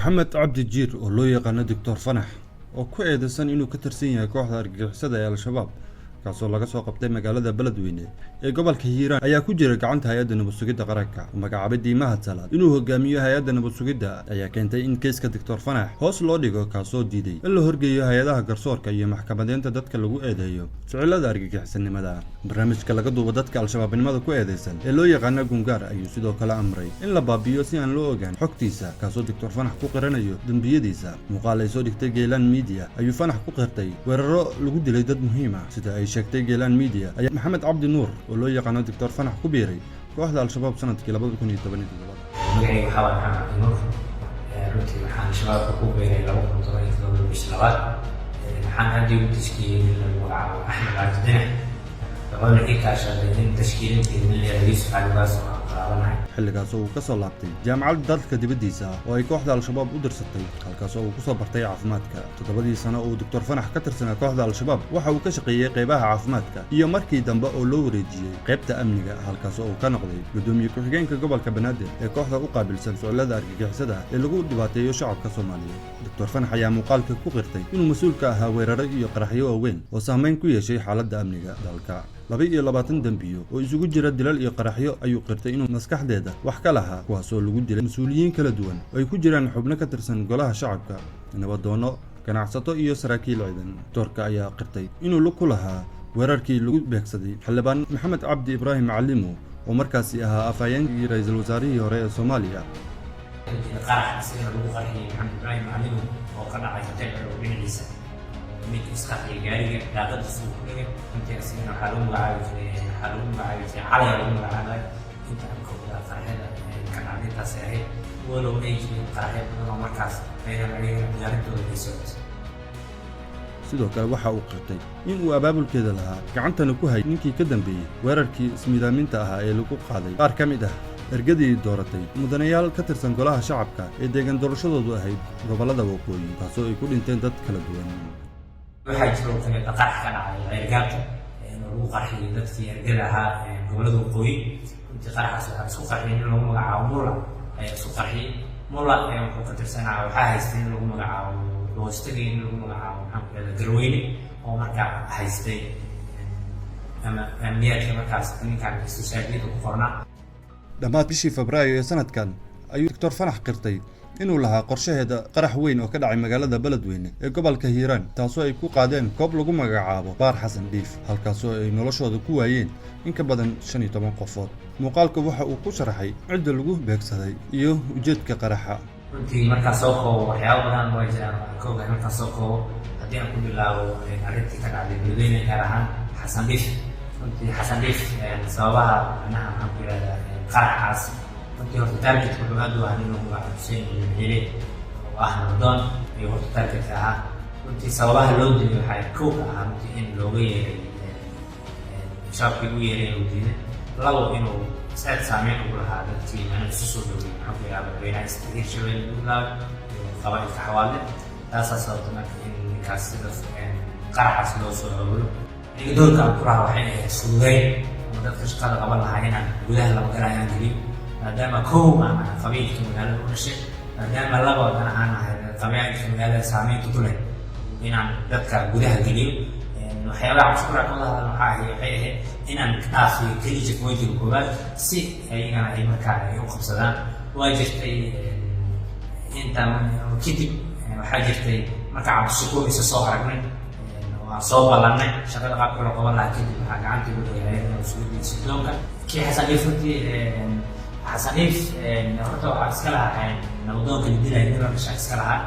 محمد عبد الجير oo loo yaqaan Dr. Fanax oo ku eedeysan inuu ka tirsan yahay kooxda argagixisada ee Al-Shabaab kaasoo laga soo qabtay magaalada Beledweyne ee gobolka Hiiraan ayaa ku jira gacanta hay'adda nabad sugidda qaranka magacaabidii Mahad Salaad inuu hogaamiyo hay'adda nabad sugidda ayaa keentay in kiiska Dr. Fanax hoos loo dhigo kaasoo diiday in la horgeeyo hay'adaha garsoorka iyo maxkamadeynta dadka lagu eedeeyo ficilada argagixisanimada barnaamijka laga duubo dadka Al-Shabaabnimada ku eedeysan ee loo yaqaan Gungaar ayuu sidoo kale amray in la baabiyo si aan loo ogaan xogtiisa kaasoo Dr. Fanax ku qiranayo dambiyadiisa muuqaal ay soo dhigtay Geelan Media ayuu Fanax ku qirtay weeraro lagu dilay dad muhiim ah sida ay sheegtay Geelan Media ayaa Maxamed Cabdi Nuur oo loo yaqaan Dr. Fanax ku biiray kooxda Al-Shabaab sanadkii 2017 magacayga waxaa waaye Maxamed Cabdi Nuur runtii waxaan shabaabka ku biiray 2017 bishii labaad waxaan hadda u tashkiiliyey in lagu magacaabo Axmed Cabdi Dinac wuxuuna ii kaashaday in tashkiilinteeda nin la Yuusuf Cali Baas oo aan qaadanahay xilligaas oo uu ka soo laabtay jaamacadda dalka dibadiisa oo ay kooxda Al-Shabaab u dirsatay halkaas oo uu ku soo bartay caafimaadka toddobadii sano oo Dr. Fanax ka tirsanaa kooxda Al-Shabaab waxa uu ka shaqeeyay qaybaha caafimaadka iyo markii dambe oo loo wareejiyay qaybta amniga halkaas oo uu ka noqday gudoomiye ku-xigeenka gobolka Banaadir ee kooxda u qaabilsan ficilada argagixisada ee lagu dhibaateeyo shacabka Soomaaliyeed Dr. Fanax ayaa muuqaalka ku qirtay inuu mas'uul ka ahaa weeraro iyo qaraxyo waaweyn oo saameyn ku yeeshay xaaladda amniga dalka 22 dambiyo oo isugu jira dilal iyo qaraxyo ayuu qirtay inuu maskaxdeeda wax ka lahaa kuwaas oo lagu dilay mas'uuliyiin kala duwan oo ay ku jiraan xubno ka tirsan golaha shacabka nabadoono ganacsato iyo saraakiil ciidan doorka ayaa qirtay inuu lug ku lahaa weerarkii lagu beegsaday xildhibaan Maxamed Cabdi Ibraahim Macalimo oo markaasi ahaa afhayeenkii ra'iisul wasaarihii hore ee Soomaaliya qarax sida lagu qarxiyay Maxamed Ibraahim Macalimo oo ka dhacay hotel dhinaciisa mid iskaxay gaariga daaqada suuq dhigay inta asina waxa lagu magacaabay cali lagu magacaabay inta ka wada qarxada ka dhacday taas ahayd walow ay jireen qaraxyo badan oo markaas ay diyaaradooda ay socotay sidoo kale waxa uu qirtay in uu abaabulkeeda lahaa gacantana ku hayay ninkii ka dambeeyay weerarkii ismiidaaminta ahaa ee lagu qaaday qaar ka mid ah ergadii dooratay mudanayaal ka tirsan golaha shacabka ee deegaan doorashadoodu ahayd gobolada waqooyi taasoo ay ku dhinteen dad kala duwan waxaa jiro kale qarax ka dhacay ergaabta lagu qarxiyay dadkii ergada ahaa gobolada waqooyi intii qaraxaas waxaa isku qarxiyay in lagu magacaabo mulla ayaa isku qarxiyay mulla wuxuu ka tirsanaa waxaa haystay in lagu magacaabo loostagay in lagu magacaabo maxaan ku leedahay garweyne oo markaa haystay ama amniyaadka markaas ninkan istishaadiyada ku qornaa dhammaad bishii Febraayo ee sanadkan ayuu Dr. Fanax qirtay inuu lahaa qorshaheeda qarax weyn oo ka dhacay magaalada Beledweyne ee gobolka Hiiraan taasoo ay ku qaadeen koob lagu magacaabo Baar Xasan Dhiif halkaasoo ay noloshooda ku waayeen in ka badan 15 qofood muuqaalka waxa uu ku sharaxay cidda lagu beegsaday iyo ujeedka qaraxa runtii markaas soo koobo waxyaabo badan oo jiraan kooga markaas soo koobo haddii aan ku bilaabo arrintii ka dhacday Beledweyne gaar ahaan Xasan Dhiif runtii Xasan Dhiif sababaha anaha aan ku yiraahdaa qaraxaas runtii horta targetka wuxuu aad u ahaa inuu magacaabo Hussein ibn Xile oo ah nabdoon iyo horta targetka ahaa runtii sababaha loo dilay waxay koob ahaa runtii in looga yeeray shacabkii u yeeray oo diiday labo inuu saad saameyn ugu lahaa dadkii mana isu soo dhowey maxaa ku yidhahdaa madaxweynaha istigiir shabeelle puntland iyo qabaa'ilka xawaale taasaa sababta marka in ninkaas sidaas qaraxaas loo soo abuuro aniga doorka aan ku lahaa waxay ahayd fududeyn ama dadka shaqada qaban lahaa inaan gudaha lama galayaan geliyo maadaama kow aan ahay qabiilka magaalada u dhashay maadaama labadan aan ahay qabiilka magaalada saameynta ku leh inaan dadka gudaha geliyo waxyaabaha cusubra ka wada hadal waxay ahayd inaan dhaafiyo keliya wajhiga koowaad si ayagana ay markaa ay u qabsadaan waa jirtay intaan kadib waxaa jirtay marka cabdishakuur isa soo aragnay waan soo ballannay shaqada qaabka loo qaban lahaa kadib waxaa gacanta ugu dhigaya mas-uuliyadda sidoonka kii Xasan Dhiif runtii Xasan Dhiif horta waxaa iska lahaa nabadoonka la dilaya nin la dhashaa iska lahaa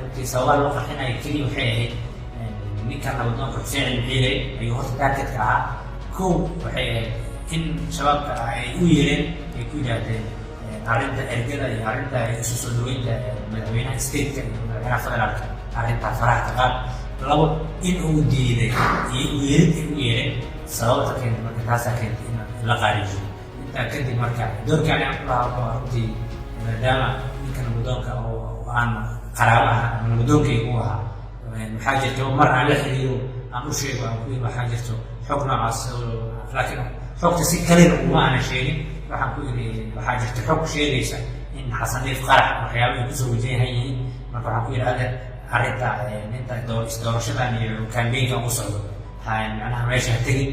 runtii sababaha loo qarxinaya keliya waxay ahayd ninkan nabadoonka Hussein ibn Xile ayuu horta targetka ahaa kow waxay ahayd in shabaabka ay u yeereen ay ku yidhaahdeen arrinta ergada iyo arrinta isu soo dhaweynta madaxweynaha stateka iyo madaxweynaha federaalka arrinta faraha ka qaad labo in uu diiday iyo u yeerid ay u yeereen sababta keentay marka taasaa keentay in la qaarijiyo intaa kadib marka doorkaan aan ku lahaa runtii maadaama ninka nabadoonka oo aan qaraabo ahaa ama nabadoonkaygu u ahaa waxaa jirta mar aan la xiriiro aan u sheego aan ku yiri waxaa jirto xog noocaas laakiin xogta si kalena uma aanan sheegin waxaan ku yiri waxaa jirta xog sheegaysa in xasan dhiif qarax waxyaabaha kusoo wajahan yihiin marka waxaan ku yidhahda arrinta inta doorashadan iyo kambeynkan u socdo macnaha meesha ha tegin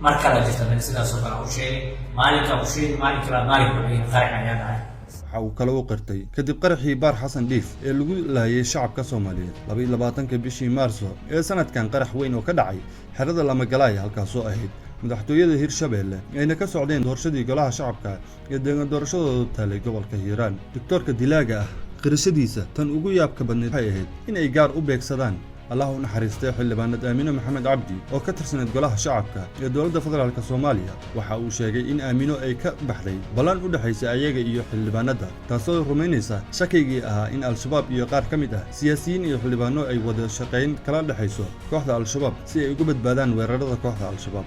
mar kale jirta dan sidaasoo kale u sheegay maalinka u sheegay maalin kale maalin wuxuu qarax ayaa dhahay waxa uu kale u qirtay kadib qaraxii baar xasan dhiif ee lagu laayay shacabka Soomaaliyeed 22 bishii Maarso ee sanadkan qarax weyn oo ka dhacay xerada Lamagalaay halkaasoo ahayd madaxtooyada Hirshabeelle ayna ka socdeen doorashadii golaha shacabka ee deegaan doorashadooda taalay gobolka Hiiraan doctorka dilaaga ah qirashadiisa tan ugu yaabka badneed waxay ahayd in ay gaar u beegsadaan الله نحرسته حلبانة آمينو محمد عبدي أو كتر سنة قلها شعبك الدولة فضل كصوماليا وحاو شيء إن آمينو أي كبحري بلان أود حيث أيجا إيو حلبانة تصور رومانيسا شكيجي إن الشباب يقار كمده سياسيين إيو حلبانو أي وده شقين كلام لحيسو كوحدة الشباب سي يقبض بدان وررضة كوحدة الشباب.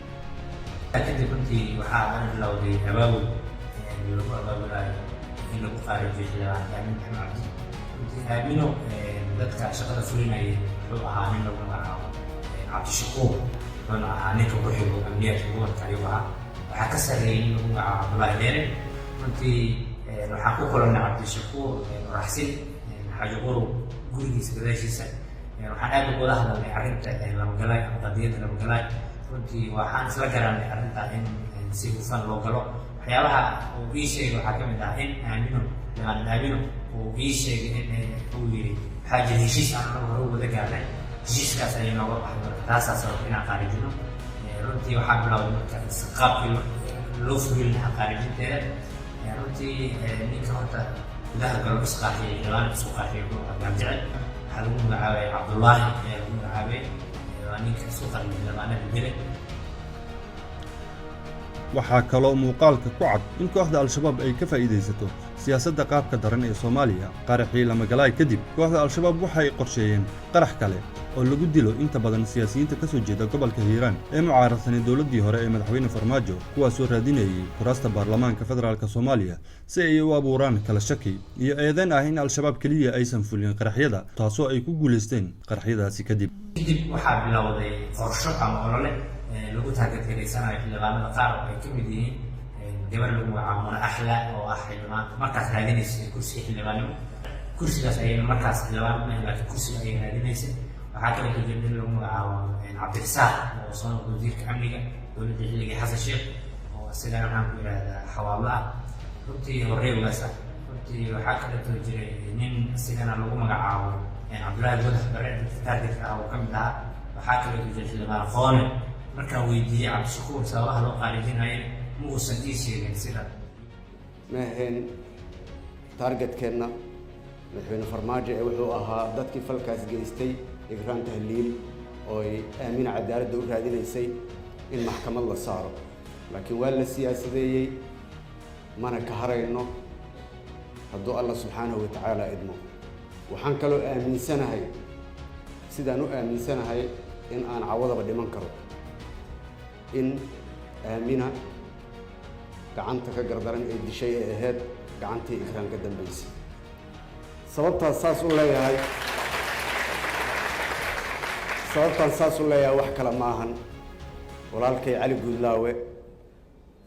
أكيد كنت وحاول لو دي أباول إنه خارج الجامعة آمين محمد عبدي كنت آمينو dadka shaqada fulinayay wuxuu ahaa nin lagu magacaabo cabdishakuur wuxuuna ahaa ninka ku xigo amniyaadka gobolka ayuu ahaa waxaa ka sarreeyay nin lagu magacaabo Abdullaahi Dheere runtii waxaan ku kulannay cabdishakuur raxsin xaaji qorow gurigiisa gadaashiisa waxaan aad uga wada hadalnay arrinta Lamagalaay ama qadiyadda Lamagalaay runtii waxaan isla garanay arrinta in si hufan loo galo waxyaabaha uu ii sheegay waxaa ka mid ah in aamino uu ii sheegay in uu yidhi حاجة هشيش أنا هو ده قاعد هشيش كاس أي نوع واحد كاسة صرفنا خارجنا رنتي وحاب لو الثقافة اللوف اللي خارجين ترى رنتي نيك هذا ده قالوا إسقاطي جوان إسقاطي جامع حلو معاوي عبد الله معاوي نيك إسقاطي لما أنا بدري waxaa kaloo muuqaalka ku cad in kooxda al-shabaab ay ka faa'iideysato siyaasadda qaabka daran ee Soomaaliya qaraxii Lamagalaay kadib kooxda al-shabaab waxay qorsheeyeen qarax kale oo lagu dilo inta badan siyaasiyiinta ka soo jeeda gobolka Hiiraan ee mucaaradsan dawladdii hore ee madaxweyne Farmaajo kuwaas oo raadinayay kuraasta baarlamaanka federaalka Soomaaliya si ay u abuuraan kala shaki iyo eedayn ah in al-shabaab kaliya aysan fulin qaraxyada taasoo ay ku guuleysteen qaraxyadaasi kadib waxaa bilowday qorsho ama olole lagu taageeraysanay xildhibaanada qaar oo ay ka mid yihiin gabar lagu magacaabo Axla oo ah xildhibaan markaas raadinaysay kursi xildhibaanimo kursigaas ay markaas xildhibaan ma helay kursi ay raadinaysay waxaa kale oo jirta lagu magacaabo Cabdirasaaq oo soo noqday wasiirka amniga dowladda xilligii Xasan Sheekh oo sidaan waxaan ku yiraahdaa xawaalo ah runtii horey ugaasa runtii waxaa kale oo jiray nin sidaan lagu magacaabo Cabdullaahi Wadax Bare taariikh ah oo ka mid ah waxaa kale oo jiray xildhibaan Qoone markaan weydiiyay cabdishakuur sababaha loo qaarijinayay ma uusan ii sheegin sida maahan targetkeenna madaxweyne Farmaajo ee wuxuu ahaa dadkii falkaas geystay igraan tahliil oo ay aamin cadaaladda u raadinaysay in maxkamad la saaro laakiin waa la siyaasadeeyay mana ka harayno hadduu Allah subxaanahu wa tacaala idmo waxaan kaloo aaminsanahay sidaan u aaminsanahay in aan cawadaba dhiman karo in aamina gacanta ka gardaran ee dishay ee ahayd gacantii igraan ka dambeysay sababtaas saas u leeyahay wax kale maahan walaalkay Cali Guudlaawe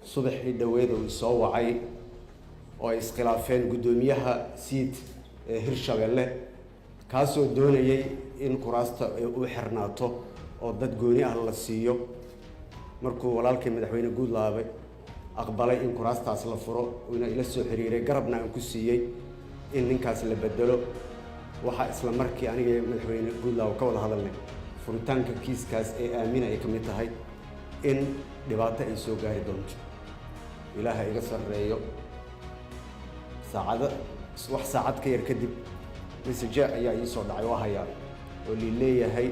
subaxii dhaweed oo soo wacay oo ay iskhilaafeen gudoomiyaha siid ee Hirshabeelle kaasoo doonayay in kuraasta ay u xirnaato oo dad gooni ah la siiyo markuu walaalkay madaxweyne Guudlaawe aqbalay in kuraastaas la furo ina ila soo xiriiray garabna aan ku siiyay in ninkaas la bedelo waxa isla markii aniga madaxweyne Guudlaawe ka wada hadalnay furitaanka kiiskaas ee aamina ay kamid tahay in dhibaato ay soo gaari doonto ilaahay iga sareeyo saacad ka yar kadib message ayaa ii soo dhacay oo haya oo leeyahay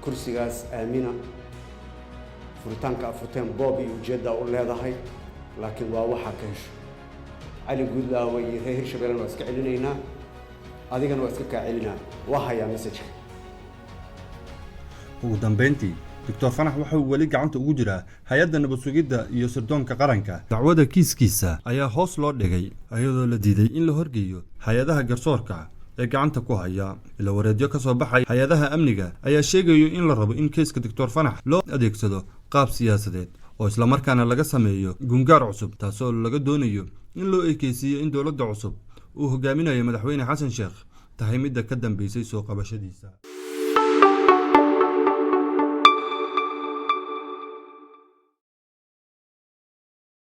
kursigaas aamina furitaanka afurteen boob iyo ujeedda u leedahay laakiin waa waxa ka hesho Cali Guudlaawe iyo reer Hirshabeelle waa iska celinaynaa adigana waa iska ka celinaa waa haya message ugu dambeyntii Dr. Fanax waxa uu wali gacanta ugu jiraa hay'adda nabad sugidda iyo sirdoonka qaranka dacwada kiiskiisa ayaa hoos loo dhigay iyadoo la diiday in la horgeeyo hay'adaha garsoorka ee gacanta ku haya ila wareedyo ka soo baxay hay'adaha amniga ayaa sheegayo in la rabo in kiiska Dr. Fanax loo adeegsado qaab siyaasadeed oo isla markaana laga sameeyo gungaar cusub taasoo laga doonayo in loo ekeysiiyey in dowladda cusub uu hogaaminayo madaxweyne xasan sheekh tahay midda ka dambeysay soo qabashadiisa.